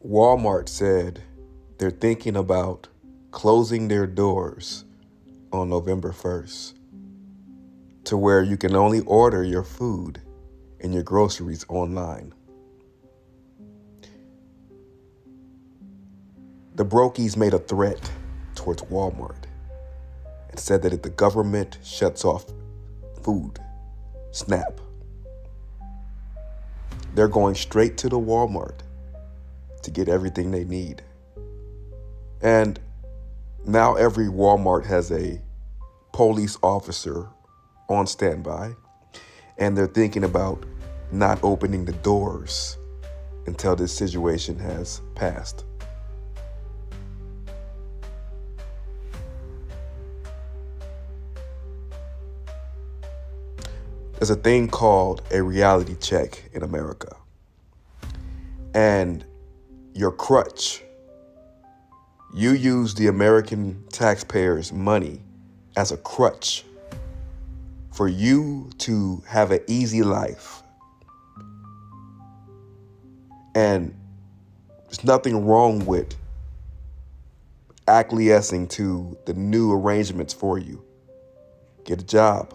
Walmart said they're thinking about closing their doors on November 1st to where you can only order your food and your groceries online. The Brokies made a threat towards Walmart and said that if the government shuts off food, SNAP, they're going straight to the Walmart to get everything they need. And now every Walmart has a police officer on standby, and they're thinking about not opening the doors until this situation has passed. There's a thing called a reality check in America. And your crutch, you use the American taxpayers' money as a crutch for you to have an easy life. And there's nothing wrong with acquiescing to the new arrangements for you. Get a job.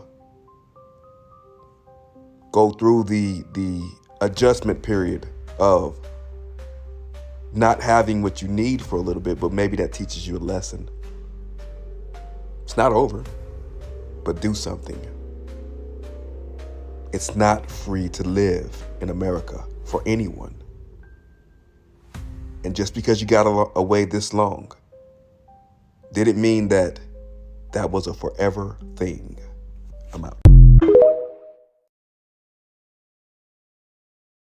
Go through the adjustment period of not having what you need for a little bit, but maybe that teaches you a lesson. It's not over, but do something. It's not free to live in America for anyone. And just because you got away this long, didn't mean that that was a forever thing. I'm out.